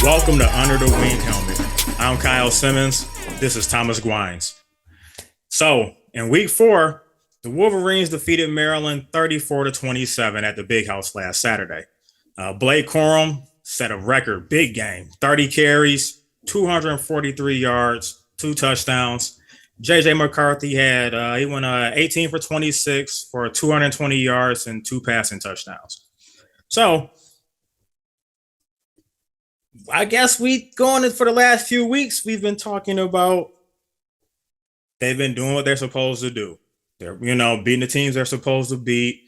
Welcome to Under the Wing Helmet. I'm Kyle Simmons. This is Thomas Guynes. So, in week 4, the Wolverines defeated Maryland 34-27 at the Big House last Saturday. Blake Corum set a record big game, 30 carries, 243 yards, 2 touchdowns. J.J. McCarthy he went 18 for 26 for 220 yards and 2 passing touchdowns. So, I guess we going for the last few weeks, we've been talking about they've been doing what they're supposed to do. They're, beating the teams they're supposed to beat,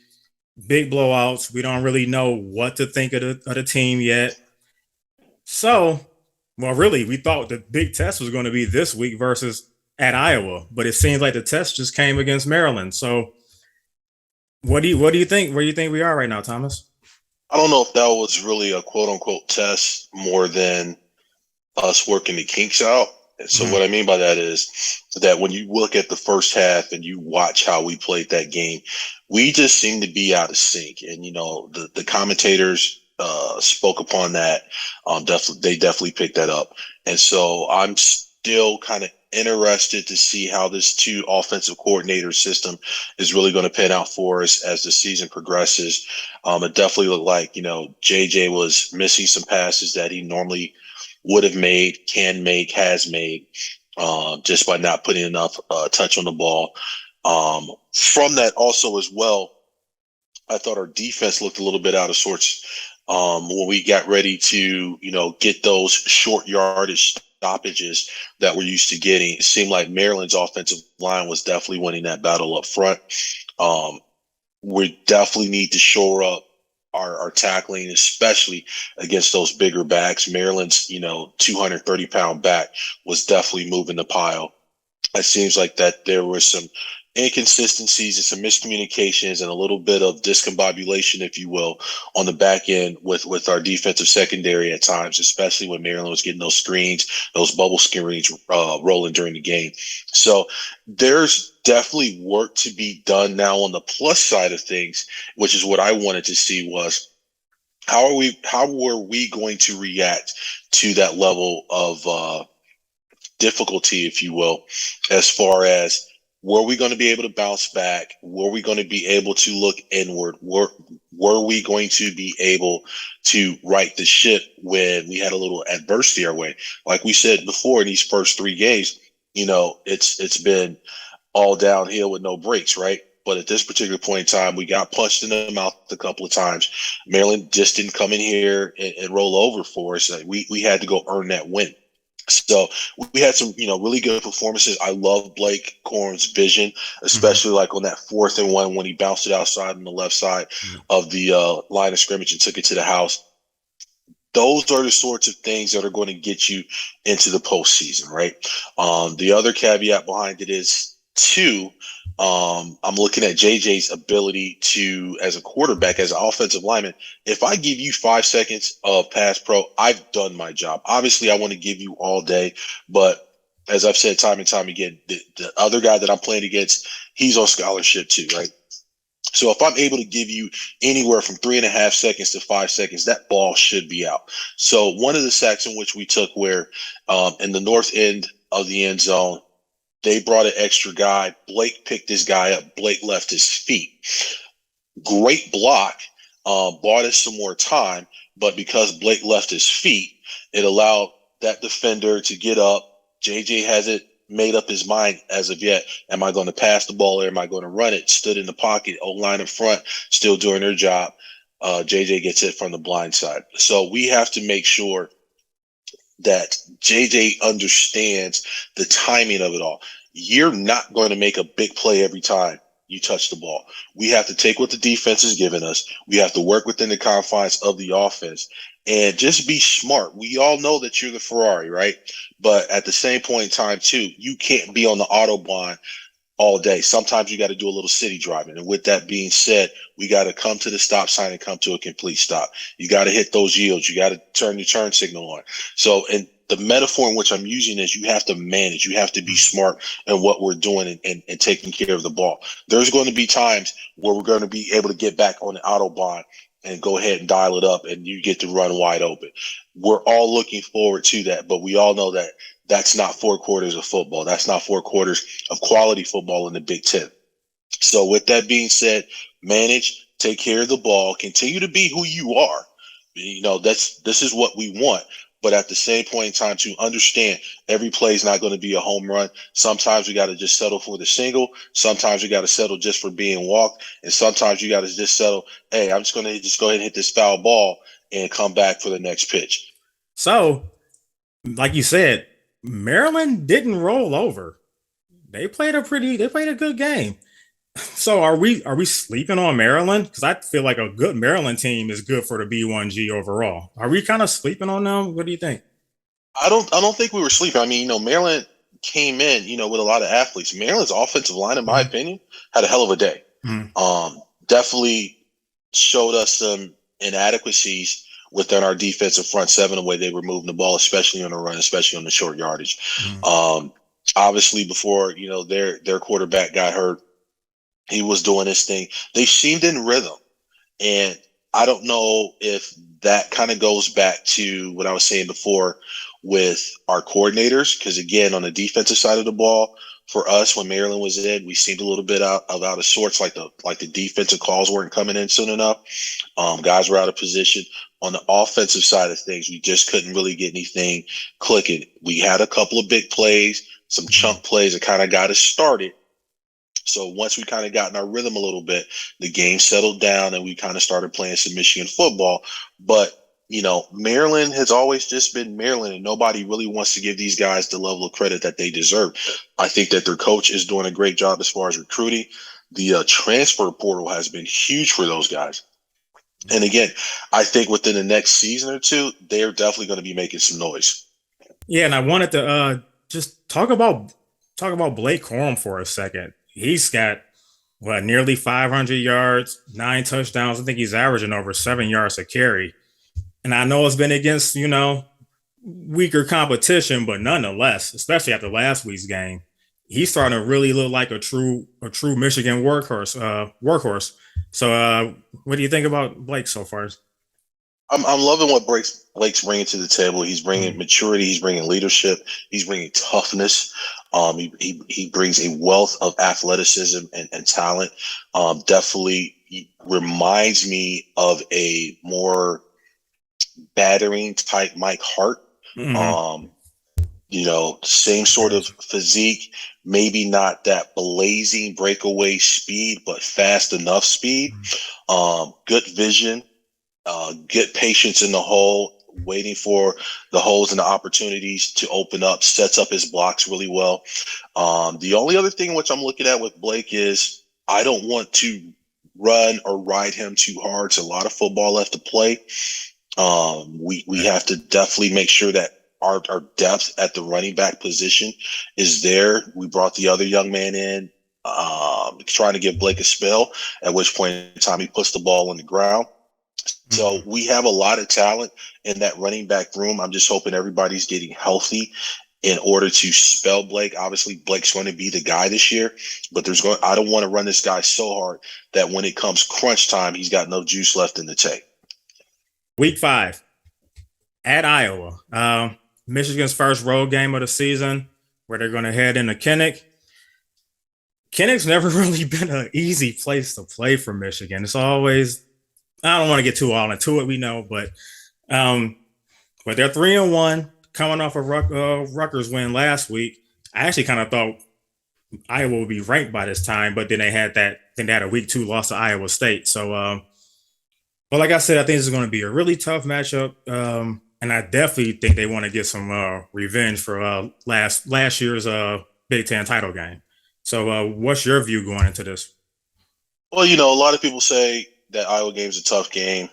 big blowouts. We don't really know what to think of the team yet. So, well, really, we thought the big test was going to be this week versus at Iowa, but it seems like the test just came against Maryland. So, what do you think? Where do you think we are right now, Thomas? I don't know if that was really a quote-unquote test more than us working the kinks out. And so what I mean by that is that when you look at the first half and you watch how we played that game, we just seem to be out of sync. And, the commentators spoke upon that. They definitely picked that up. And so I'm still kind of interested to see how this 2 offensive coordinator system is really going to pan out for us as the season progresses. It definitely looked like, JJ was missing some passes that he normally would have made, can make, has made, just by not putting enough touch on the ball. From that also as well, I thought our defense looked a little bit out of sorts when we got ready to, get those short yardage stoppages that we're used to getting. It seemed like Maryland's offensive line was definitely winning that battle up front. We definitely need to shore up our tackling, especially against those bigger backs. Maryland's, 230-pound back was definitely moving the pile. It seems like that there were some inconsistencies and some miscommunications and a little bit of discombobulation, if you will, on the back end with our defensive secondary at times, especially when Maryland was getting those screens, those bubble screens rolling during the game. So there's definitely work to be done now on the plus side of things, which is what I wanted to see was how were we going to react to that level of difficulty, if you will, as far as were we going to be able to bounce back? Were we going to be able to look inward? Were we going to be able to right the ship when we had a little adversity our way? Like we said before, in these first 3 games, it's been all downhill with no breaks, right? But at this particular point in time, we got punched in the mouth a couple of times. Maryland just didn't come in here and roll over for us. We had to go earn that win. So we had some, really good performances. I love Blake Corum's vision, especially like on that 4th and 1 when he bounced it outside on the left side of the line of scrimmage and took it to the house. Those are the sorts of things that are going to get you into the postseason, right? The other caveat behind it is, too, I'm looking at JJ's ability to, as a quarterback, as an offensive lineman, if I give you 5 seconds of pass pro, I've done my job. Obviously, I want to give you all day, but as I've said time and time again, the other guy that I'm playing against, he's on scholarship too, right? So if I'm able to give you anywhere from 3.5 seconds to 5 seconds, that ball should be out. So one of the sacks in which we took where in the north end of the end zone, they brought an extra guy. Blake picked this guy up. Blake left his feet. Great block. Bought us some more time. But because Blake left his feet, it allowed that defender to get up. JJ hasn't made up his mind as of yet. Am I going to pass the ball or am I going to run it? Stood in the pocket. O-line up front, still doing their job. JJ gets hit from the blind side. So we have to make sure that JJ understands the timing of it all. You're not going to make a big play every time you touch the ball. We have to take what the defense is giving us. We have to work within the confines of the offense and just be smart. We all know that you're the Ferrari, right? But at the same point in time, too, you can't be on the Autobahn all day. Sometimes you got to do a little city driving. And with that being said, we got to come to the stop sign and come to a complete stop. You got to hit those yields. You got to turn your turn signal on. So, and the metaphor in which I'm using is you have to manage. You have to be smart in what we're doing and taking care of the ball. There's going to be times where we're going to be able to get back on the Autobahn and go ahead and dial it up, and you get to run wide open. We're all looking forward to that, but we all know that that's not 4 quarters of football. That's not 4 quarters of quality football in the Big Ten. So with that being said, manage, take care of the ball, continue to be who you are. This is what we want. But at the same point in time, to understand every play is not going to be a home run. Sometimes we got to just settle for the single. Sometimes we got to settle just for being walked. And sometimes you got to just settle, hey, I'm just going to just go ahead and hit this foul ball and come back for the next pitch. So, like you said, Maryland didn't roll over. They played a good game. So are we sleeping on Maryland? Because I feel like a good Maryland team is good for the B1G overall. Are we kind of sleeping on them? What do you think? I don't think we were sleeping. I mean, Maryland came in, with a lot of athletes. Maryland's offensive line, in my opinion, had a hell of a day. Definitely showed us some inadequacies within our defensive front seven, the way they were moving the ball, especially on the run, especially on the short yardage. Obviously, before their quarterback got hurt, he was doing his thing. They seemed in rhythm, and I don't know if that kind of goes back to what I was saying before with our coordinators, because again, on the defensive side of the ball, for us, when Maryland was in, we seemed a little bit out of sorts, like the defensive calls weren't coming in soon enough. Guys were out of position. On the offensive side of things, we just couldn't really get anything clicking. We had a couple of big plays, some chunk plays that kind of got us started. So once we kind of got in our rhythm a little bit, the game settled down and we kind of started playing some Michigan football. But, Maryland has always just been Maryland, and nobody really wants to give these guys the level of credit that they deserve. I think that their coach is doing a great job as far as recruiting. The transfer portal has been huge for those guys. And again, I think within the next season or two, they're definitely going to be making some noise. Yeah, and I wanted to just talk about Blake Corum for a second. He's got nearly 500 yards, 9 touchdowns. I think he's averaging over 7 yards a carry. And I know it's been against, weaker competition, but nonetheless, especially after last week's game, he's starting to really look like a true Michigan workhorse. So what do you think about Blake so far? I'm loving what Blake's bringing to the table. He's bringing maturity. He's bringing leadership. He's bringing toughness. He brings a wealth of athleticism and talent. Definitely reminds me of a more battering type Mike Hart. Same sort of physique, maybe not that blazing breakaway speed, but fast enough speed. Good vision. Good patience in the hole, waiting for the holes and the opportunities to open up, sets up his blocks really well. The only other thing which I'm looking at with Blake is I don't want to run or ride him too hard. It's a lot of football left to play. We have to definitely make sure that our depth at the running back position is there. We brought the other young man in, trying to give Blake a spell, at which point in time he puts the ball on the ground. So we have a lot of talent in that running back room. I'm just hoping everybody's getting healthy in order to spell Blake. Obviously, Blake's going to be the guy this year, but I don't want to run this guy so hard that when it comes crunch time, he's got no juice left in the tank. Week 5 at Iowa. Michigan's first road game of the season, where they're going to head into Kinnick. Kinnick's never really been an easy place to play for Michigan. It's always, I don't want to get too all into it, we know, but they're 3-1, coming off a Rutgers win last week. I actually kind of thought Iowa would be ranked by this time, but then they had a week 2 loss to Iowa State. So, but like I said, I think this is going to be a really tough matchup, and I definitely think they want to get some revenge for last year's Big Ten title game. So, what's your view going into this? Well, a lot of people say that Iowa game's a tough game.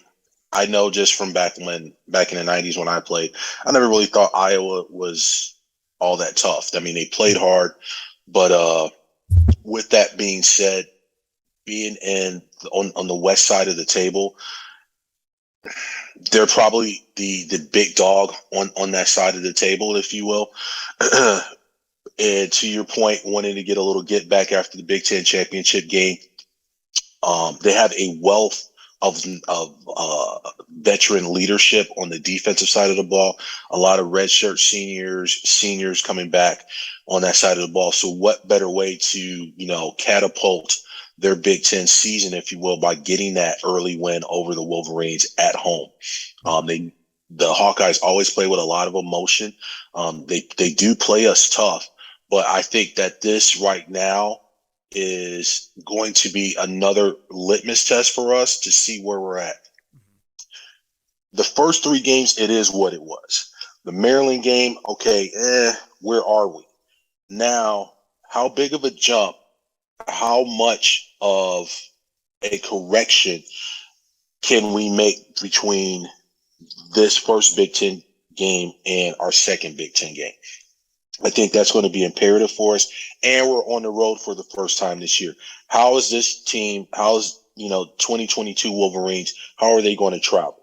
I know just from back in the 90s when I played, I never really thought Iowa was all that tough. I mean, they played hard, but with that being said, being on the west side of the table, they're probably the big dog on that side of the table, if you will. And to your point, wanting to get a little get back after the Big Ten championship game, They have a wealth of veteran leadership on the defensive side of the ball. A lot of redshirt seniors coming back on that side of the ball. So what better way to, catapult their Big Ten season, if you will, by getting that early win over the Wolverines at home. The Hawkeyes always play with a lot of emotion. They do play us tough, but I think that this right now is going to be another litmus test for us to see where we're at. The first 3 games, it is what it was. The Maryland game, okay, where are we? Now, how big of a jump, how much of a correction can we make between this first Big Ten game and our second Big Ten game? I think that's going to be imperative for us. And we're on the road for the first time this year. How is this team, 2022 Wolverines, how are they going to travel?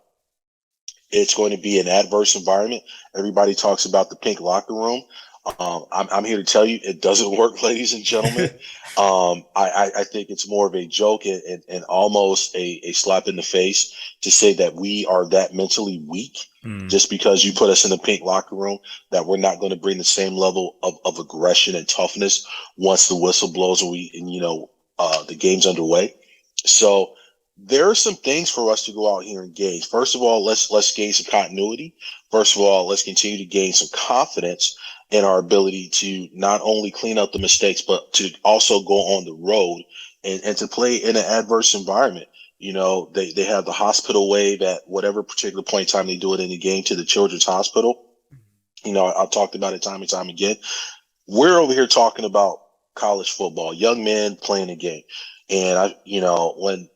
It's going to be an adverse environment. Everybody talks about the pink locker room. I'm here to tell you it doesn't work, ladies and gentlemen. I think it's more of a joke and almost a slap in the face to say that we are that mentally weak just because you put us in the pink locker room, that we're not going to bring the same level of aggression and toughness once the whistle blows and the game's underway. So there are some things for us to go out here and gauge. First of all, let's gain some continuity. First of all, let's continue to gain some confidence in our ability to not only clean up the mistakes, but to also go on the road and to play in an adverse environment. They have the hospital wave at whatever particular point in time they do it in the game to the children's hospital. I've talked about it time and time again. We're over here talking about college football, young men playing a game. And when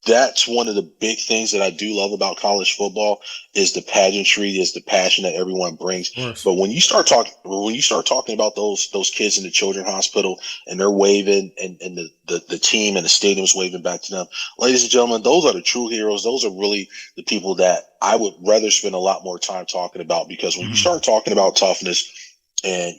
that's one of the big things that I do love about college football is the pageantry, is the passion that everyone brings. But when you start talking about those kids in the children's hospital and they're waving and the team and the stadium's waving back to them, ladies and gentlemen, those are the true heroes. Those are really the people that I would rather spend a lot more time talking about, because when you start talking about toughness and,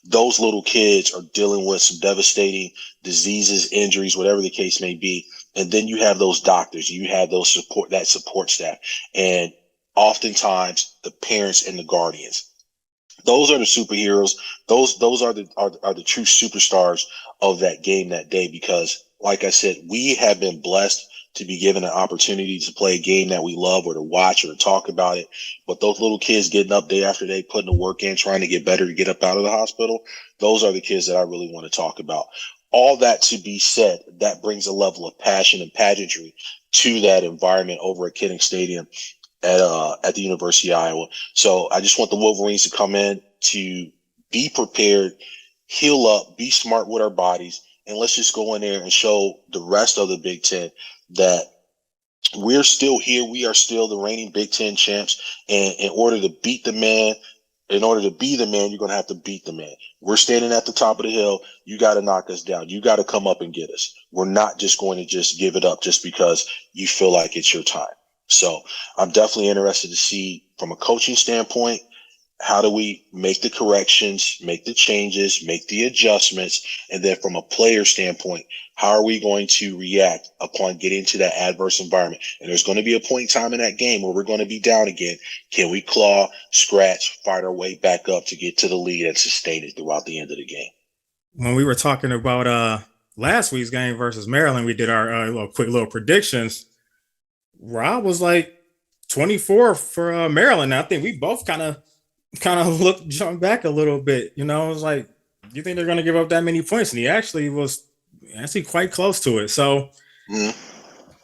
those little kids are dealing with some devastating diseases, injuries, whatever the case may be. And then you have those doctors, you have that support staff, and oftentimes the parents and the guardians. Those are the superheroes. Those are the true superstars of that game that day, because like I said, we have been blessed to be given an opportunity to play a game that we love, or to watch, or to talk about it. But those little kids getting up day after day, putting the work in, trying to get better, to get up out of the hospital, those are the kids that I really want to talk about. All that to be said, that brings a level of passion and pageantry to that environment over at Kidding Stadium at the University of Iowa. So I just want the Wolverines to come in, to be prepared, heal up, be smart with our bodies, and let's just go in there and show the rest of the Big Ten that we're still here. We are still the reigning Big Ten champs. And in order to beat the man, in order to be the man, you're going to have to beat the man. We're standing at the top of the hill. You got to knock us down. You got to come up and get us. We're not just going to just give it up just because you feel like it's your time. So I'm definitely interested to see, from a coaching standpoint, how do we make the corrections, make the changes, make the adjustments? And then from a player standpoint, how are we going to react upon getting to that adverse environment? And there's going to be a point in time in that game where we're going to be down again. Can we claw, scratch, fight our way back up to get to the lead and sustain it throughout the end of the game? When we were talking about last week's game versus Maryland, we did our quick little predictions. Rob was like 24 for Maryland. I think we both kind of jumped back a little bit. It was like, you think they're going to give up that many points? And he actually was quite close to it. So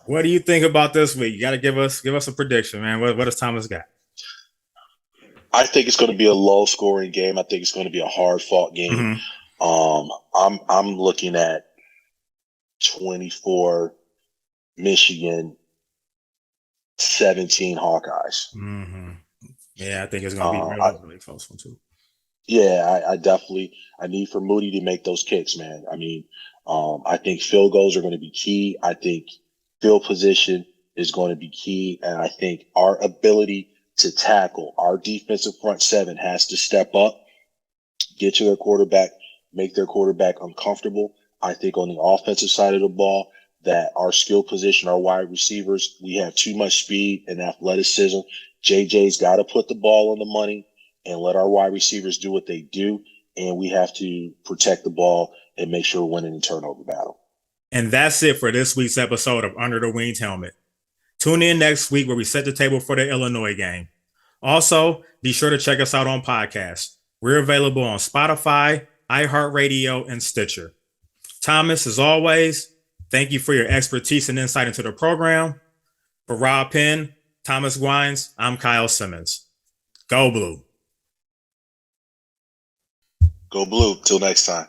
what do you think about this week? You got to give us a prediction, man. What does Thomas got? I think it's going to be a low scoring game. I think it's going to be a hard fought game. I'm looking at 24 Michigan, 17 Hawkeyes. Yeah, I think it's going to be a really close one too. Yeah, I need for Moody to make those kicks, man. I mean, I think field goals are going to be key. I think field position is going to be key. And I think our ability to tackle, our defensive front seven has to step up, get to their quarterback, make their quarterback uncomfortable. I think on the offensive side of the ball, that our skill position, our wide receivers, we have too much speed and athleticism. JJ's got to put the ball on the money and let our wide receivers do what they do. And we have to protect the ball and make sure we're winning the turnover battle. And that's it for this week's episode of Under the Wings Helmet. Tune in next week where we set the table for the Illinois game. Also, be sure to check us out on podcasts. We're available on Spotify, iHeartRadio, and Stitcher. Thomas, as always, thank you for your expertise and insight into the program. For Rob Penn, Thomas Guynes, I'm Kyle Simmons. Go Blue. Go Blue. Till next time.